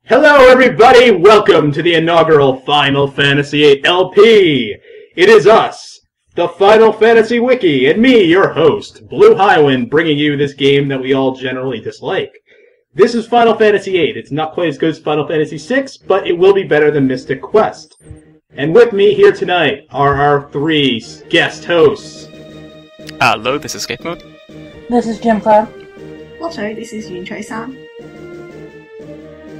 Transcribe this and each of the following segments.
Hello everybody, welcome to the inaugural Final Fantasy VIII LP! It is us, the Final Fantasy Wiki, and me, your host, Blue Highwind, bringing you this game that we all generally dislike. This is Final Fantasy VIII. It's not quite as good as Final Fantasy VI, but it will be better than Mystic Quest. And with me here tonight are our three guest hosts. Hello, this is Escape Mode. This is Jim Cloud. Also, this is Yun Choi-san.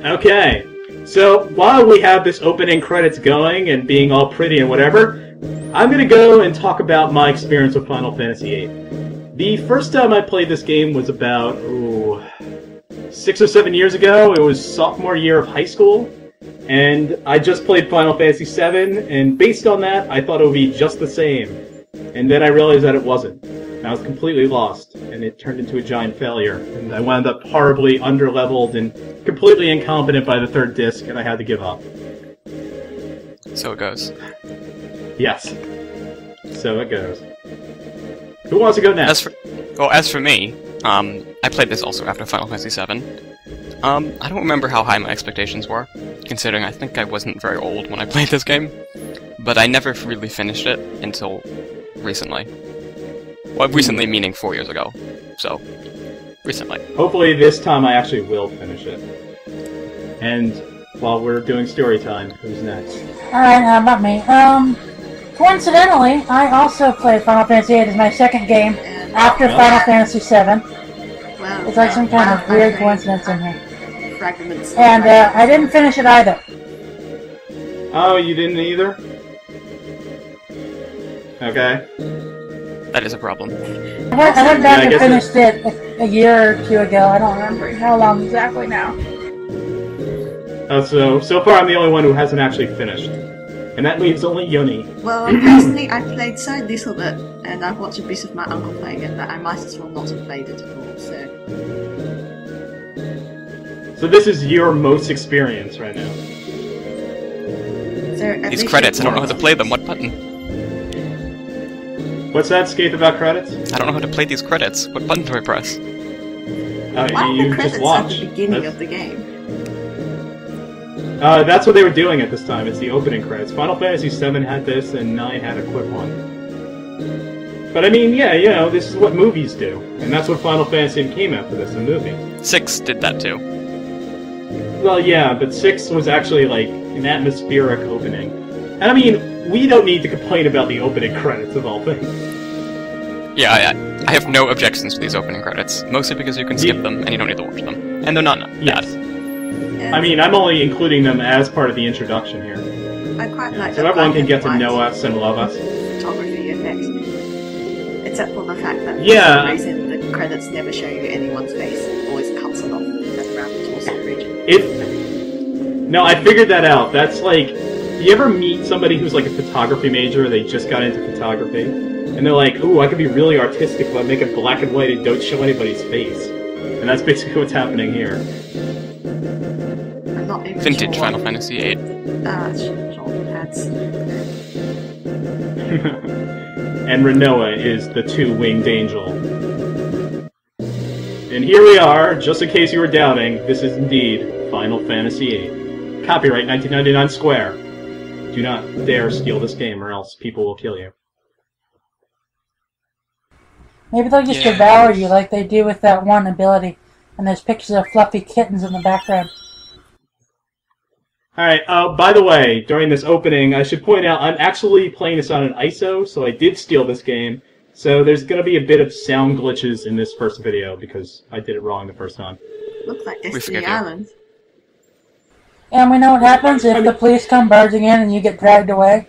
Okay, so while we have this opening credits going and being all pretty and whatever, I'm going to go and talk about my experience with Final Fantasy VIII. The first time I played this game was about 6 or 7 years ago. It was sophomore year of high school, and I just played Final Fantasy VII, and based on that, I thought it would be just the same. And then I realized that it wasn't. I was completely lost, and it turned into a giant failure, and I wound up horribly underleveled and completely incompetent by the third disc, and I had to give up. So it goes. Yes. So it goes. Who wants to go next? As for me, I played this also after Final Fantasy VII. I don't remember how high my expectations were, considering I think I wasn't very old when I played this game, but I never really finished it until recently. Well, recently meaning 4 years ago, so recently. Hopefully this time I actually will finish it. And while we're doing story time, who's next? Alright, not me. Coincidentally, I also played Final Fantasy VIII as my second game after Final Fantasy VII. Well, It's like some kind of weird coincidence in here. Fragments. And I didn't finish it either. Oh, you didn't either? Okay. That is a problem. I went back and finished it a year or two ago. I don't remember how long exactly now. Oh, so far I'm the only one who hasn't actually finished. And that leaves only Yoni. Well, personally, I played so little bit, and I've watched a bit of my uncle playing it, that I might as well not have played it at all, so... So this is your most experience right now. So These credits, I don't know how to play them. What button? What's that, Skate, about credits? I don't know how to play these credits. What button do I press? Why are you the credits just watch. at the beginning of the game? That's what they were doing at this time. It's the opening credits. Final Fantasy VII had this, and 9 had a quick one. But I mean, yeah, you know, this is what movies do. And that's what Final Fantasy came after this, a movie. 6 did that too. Well, yeah, but 6 was actually, like, an atmospheric opening. And I mean, we don't need to complain about the opening credits of all things. Yeah, I have no objections to these opening credits, mostly because you can skip them and you don't need to watch them. And they're not bad. Yes. I mean, I'm only including them as part of the introduction here. I quite like so everyone can get to know us and love us. Photography effects. Except for the fact that yeah. for some reason the credits never show you anyone's face. It always cuts it off around the torso region. No, I figured that out. That's like, do you ever meet somebody who's like a photography major, they just got into photography, and they're like, ooh, I could be really artistic if I make it black and white and don't show anybody's face. And that's basically what's happening here. I'm not even Vintage sure Final Fantasy VIII. Shoulder pads. And Renoa is the two-winged angel. And here we are, just in case you were doubting, this is indeed Final Fantasy VIII. Copyright 1999 Square. Do not dare steal this game or else people will kill you. Maybe they'll just devour you like they do with that one ability. And there's pictures of fluffy kittens in the background. Alright, by the way, during this opening, I should point out I'm actually playing this on an ISO, so I did steal this game. So there's going to be a bit of sound glitches in this first video, because I did it wrong the first time. Looks like Destiny Island. And we know what happens if the police come barging in and you get dragged away.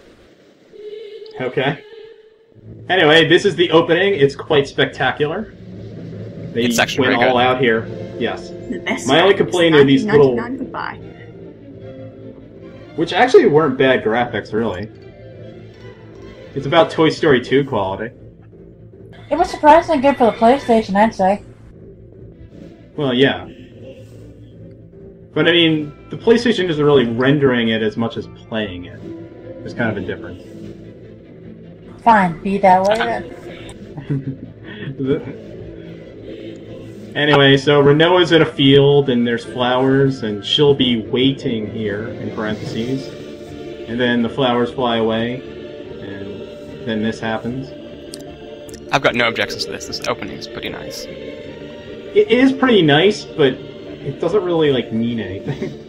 Okay. Anyway, this is the opening. It's quite spectacular. It's actually went very all good. out here. Yes. The best My only complaint are these little... Goodbye. Which actually weren't bad graphics, really. It's about Toy Story 2 quality. It was surprisingly good for the PlayStation, I'd say. Well, yeah. But I mean, the PlayStation isn't really rendering it as much as playing it. There's kind of a difference. Fine, be that way then. Anyway, so Renoa's in a field, and there's flowers, and she'll be waiting here, in parentheses. And then the flowers fly away, and then this happens. I've got no objections to this. This opening is pretty nice. It is pretty nice, but it doesn't really, like, mean anything.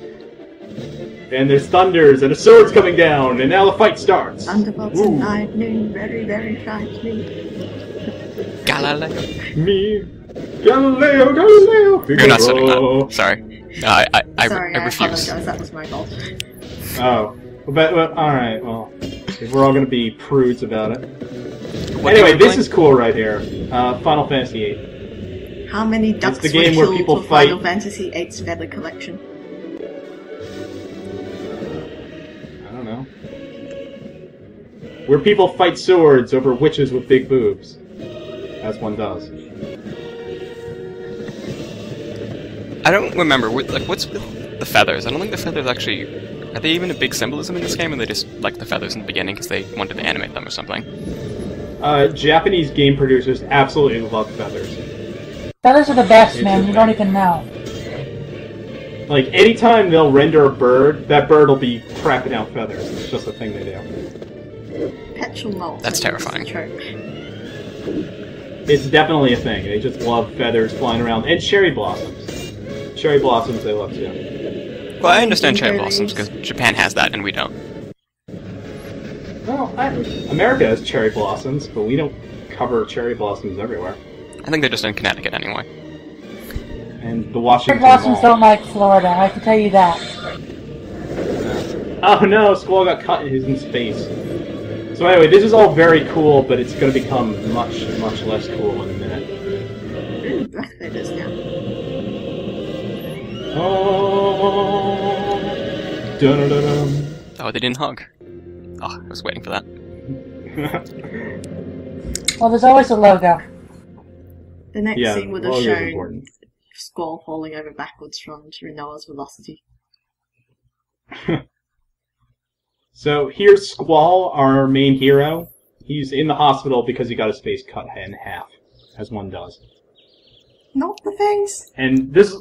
And there's thunders, and a sword's coming down, and now the fight starts! Thunderbolts and lightning, very, very frightening. Galileo. Me. Galileo, Galileo! You're not setting that. Sorry. Sorry, I refuse. apologize, that was my fault. Oh. But alright, well. If we're all gonna be prudes about it. Anyway, this is cool right here. Final Fantasy VIII. How many ducks the game where people for fight. Final Fantasy VIII's Feather Collection? I don't know. Where people fight swords over witches with big boobs. As one does. I don't remember. What's with the feathers? I don't think the feathers actually... Are they even a big symbolism in this game, or they just like the feathers in the beginning because they wanted to animate them or something? Japanese game producers absolutely love feathers. Feathers are the best, man. You don't even know. Like, anytime they'll render a bird, that bird will be crapping out feathers. It's just a thing they do. Petrol mold. That's terrifying. It's definitely a thing. They just love feathers flying around. And cherry blossoms. Cherry blossoms they love too. Well, I understand cherry blossoms because Japan has that and we don't. Well, America has cherry blossoms, but we don't cover cherry blossoms everywhere. I think they're just in Connecticut anyway. And the Washington Cherry blossoms Mall. don't like Florida, I can tell you that. Oh no, Squall got cut in his face. So anyway, this is all very cool, but it's going to become much, much less cool in a minute. Black feathers now. Oh, dun-dun-dun-dun. Oh, they didn't hug. Oh, I was waiting for that. Well, there's always a logo. The next Yeah, scene would have logo's shown important. Squall falling over backwards from Renoa's velocity. So here's Squall, our main hero. He's in the hospital because he got his face cut in half, as one does. Not the face! And this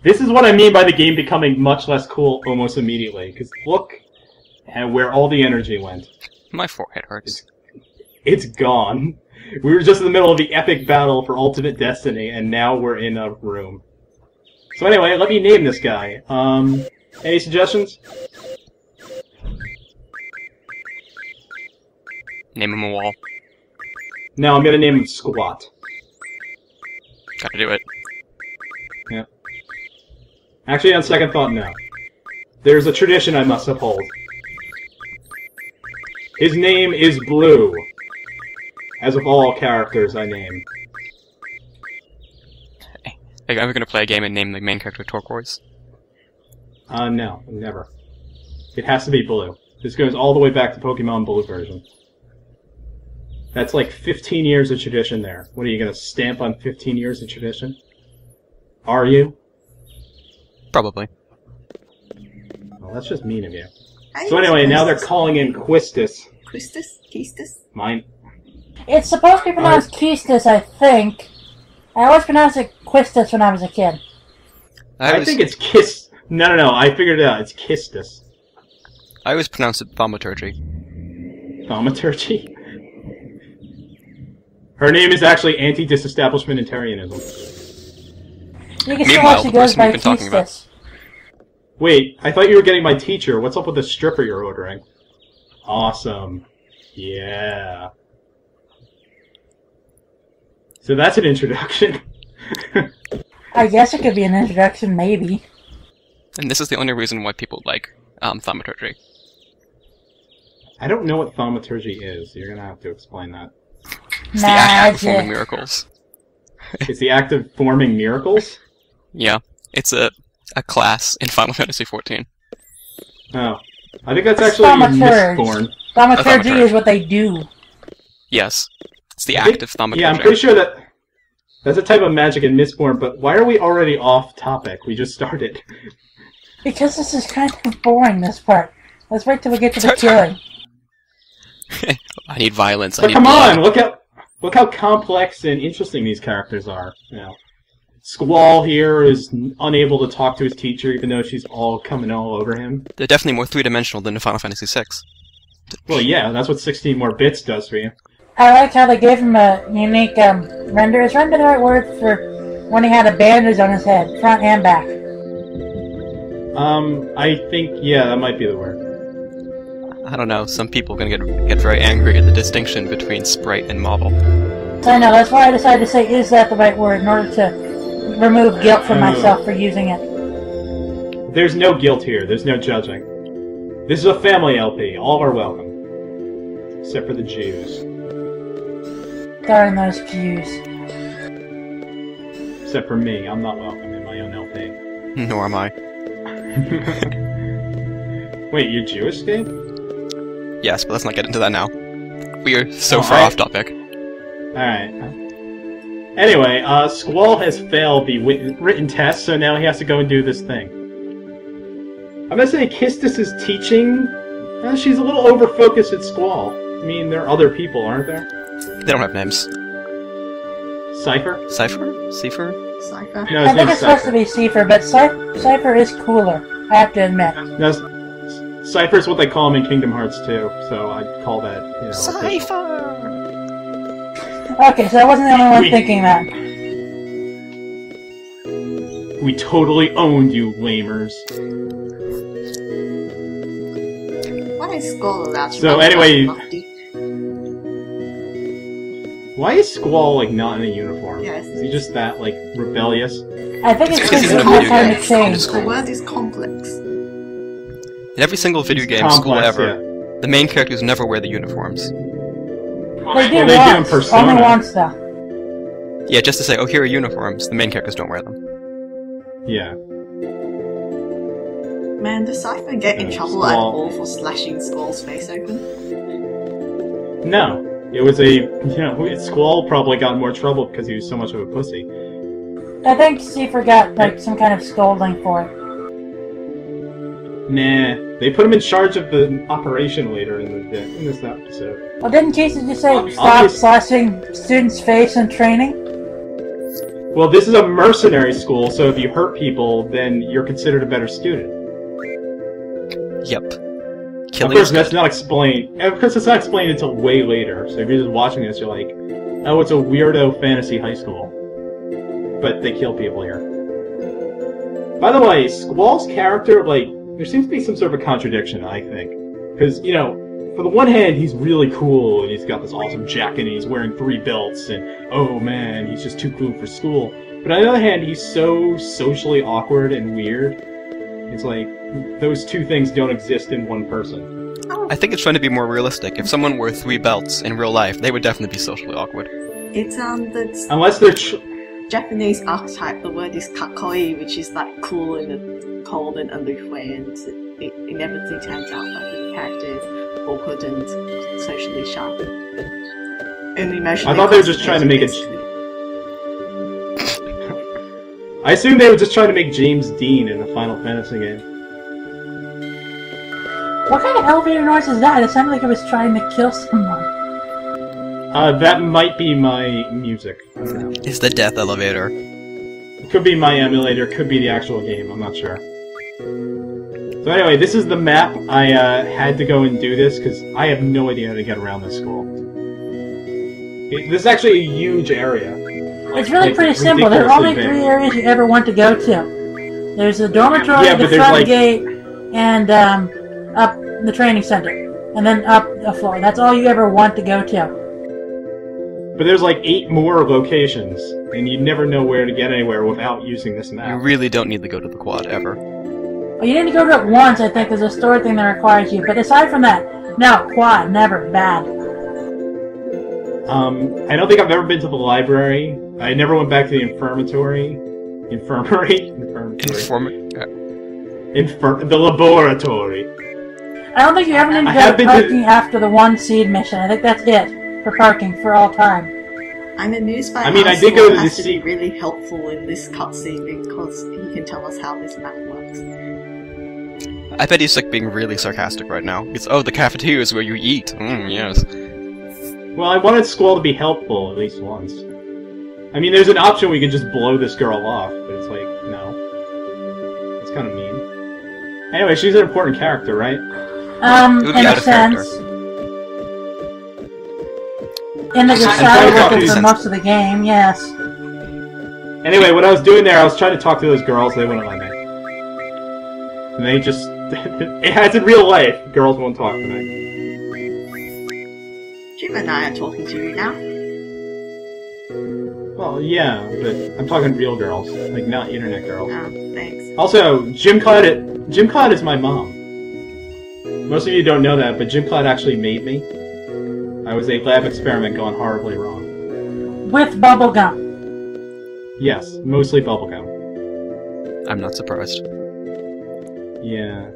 is what I mean by the game becoming much less cool almost immediately. Because look at where all the energy went. My forehead hurts. It's gone. We were just in the middle of the epic battle for Ultimate Destiny, and now we're in a room. So anyway, let me name this guy. Any suggestions? Name him a wall. No, I'm gonna name him Squat. Gotta do it. Yeah. Actually, on second thought, no. There's a tradition I must uphold. His name is Blue. As of all characters I name. Hey, are you ever gonna play a game and name the main character Turquoise? No, never. It has to be Blue. This goes all the way back to Pokemon Blue version. That's like 15 years of tradition there. What are you gonna stamp on 15 years of tradition? Are you? Probably. Well, that's just mean of you. I So use anyway, now they're Quistis. calling in Quistis. Quistis? Quistis? Mine. It's supposed to be pronounced Quistis, I think. I always pronounced it Quistis when I was a kid. I think it's Kiss. No, I figured it out. It's Kistis. I always pronounce it Thaumaturgy. Thaumaturgy? Her name is actually Anti-Disestablishmentarianism. You can see Meanwhile, why she the goes person by we've been talking about. Quistis. Wait, I thought you were getting my teacher. What's up with the stripper you're ordering? Awesome. Yeah. So that's an introduction. I guess it could be an introduction, maybe. And this is the only reason why people like Thaumaturgy. I don't know what thaumaturgy is. You're gonna have to explain that. It's the act of performing Magic. miracles. It's the act of forming miracles? Yeah, it's a class in Final Fantasy XIV. Oh. I think that's actually Thaumaturge. Mistborn. Thaumaturgy Thaumaturge. is what they do. Yes, it's the I act think- of Thaumaturgy. Yeah, I'm pretty sure that's a type of magic in Mistborn, but why are we already off topic? We just started. Because this is kind of boring, this part. Let's wait till we get to the killing. I need violence. I But need come blood. on, look how complex and interesting these characters are. You know, Squall here is unable to talk to his teacher, even though she's all coming all over him. They're definitely more three-dimensional than in Final Fantasy VI. Well, yeah, that's what 16 more bits does for you. I like how they gave him a unique render. Is render the right word for when he had a bandage on his head, front and back? I think, yeah, that might be the word. I don't know, some people are gonna get very angry at the distinction between sprite and model. I know, that's why I decided to say, is that the right word, in order to remove guilt from myself for using it. There's no guilt here, there's no judging. This is a family LP, all are welcome. Except for the Jews. Darn those Jews. Except for me, I'm not welcome in my own LP. Nor am I. Wait, you're Jewish, Dave? Yes, but let's not get into that now. We are so far off topic. Alright. Anyway, Squall has failed the written test, so now he has to go and do this thing. I'm gonna say Kistis is teaching. She's a little over-focused at Squall. I mean, there are other people, aren't there? They don't have names. Cypher? Cypher? Cypher? Cypher? No, I think it's supposed to be Cypher, but Cypher is cooler, I have to admit. No, Cypher's what they call him in Kingdom Hearts 2, so I'd call that, you know... Cypher! Okay, so I wasn't the only one thinking that. We totally owned you, lamers. Why is Squall allowed to So anyway... Why is Squall, like, not in a uniform? Yes. Is he just that, like, rebellious? I think it's because because he's it's in a not video time game. to change. The word is complex. In every single video game Complex, school ever, yeah. the main characters never wear the uniforms. They Well, do they do in once. Persona. Only once, though. Yeah, just to say, oh, here are uniforms, the main characters don't wear them. Yeah. Man, does Cypher get in trouble at Squall. all for slashing Squall's face open? No. It was a... You know, Squall probably got in more trouble because he was so much of a pussy. I think Cypher got, like, some kind of scolding for it. Nah. They put him in charge of the operation later in this episode. Well, didn't Casey just say, stop Obvious- slashing students' face in training? Well, this is a mercenary school, so if you hurt people, then you're considered a better student. Yep. Of Killing course, is that's good. not explained. Of course, it's not explained until way later. So if you're just watching this, you're like, "Oh, it's a weirdo fantasy high school," but they kill people here. By the way, Squall's character, like, there seems to be some sort of a contradiction. I think, because you know, for the one hand, he's really cool and he's got this awesome jacket and he's wearing 3 belts and oh man, he's just too cool for school. But on the other hand, he's so socially awkward and weird. It's like, those two things don't exist in one person. I think it's trying to be more realistic. If someone wore 3 belts in real life, they would definitely be socially awkward. It's the Unless they're... Japanese archetype, the word is kakoi, which is like cool in a cold and aloof way, and it inevitably turns out that the character is awkward and socially shy. And emotionally I thought they were just trying to make it... I assumed they were just trying to make James Dean in a Final Fantasy game. What kind of elevator noise is that? It sounded like it was trying to kill someone. That might be my music. I don't know. It's the death elevator. It could be my emulator, could be the actual game, I'm not sure. So anyway, this is the map. I had to go and do this because I have no idea how to get around this school. This is actually a huge area. It's really Like, pretty simple. There are only ridiculously 3 big. areas you ever want to go to. There's the dormitory, Yeah, the but there's, front like- gate, and up the training center. And then up a floor. That's all you ever want to go to. But there's like 8 more locations, and you never know where to get anywhere without using this You map. really don't need to go to the quad, ever. Well, you need to go to it once, I think. There's a story thing that requires you. But aside from that, no, quad, never, bad. I don't think I've ever been to the library. I never went back to the infirmary. The laboratory. I don't think you ever need to I go have to been to- parking after the 1 seed mission. I think that's it for parking for all time. I'm amused by I mean, how I did go to Squall the has to be sea- really helpful in this cutscene because he can tell us how this map works. I bet he's like being really sarcastic right now. It's, oh, the cafeteria is where you eat. Yes. Well, I wanted Squall to be helpful at least once. I mean, there's an option we can just blow this girl off, but it's like, no. It's kind of mean. Anyway, she's an important character, right? In a sense. In the decided for most of the game, yes. Anyway, when I was doing there, I was trying to talk to those girls, they wouldn't let me. And they just... As in real life, girls won't talk to me. Jim and I are talking to you now. Well, yeah, but I'm talking real girls, like not internet girls. Oh, thanks. Also, Jim Cloud is my mom. Most of you don't know that, but Jim Cloud actually made me. I was a lab experiment gone horribly wrong. With bubblegum. Yes, mostly bubblegum. I'm not surprised. Yeah.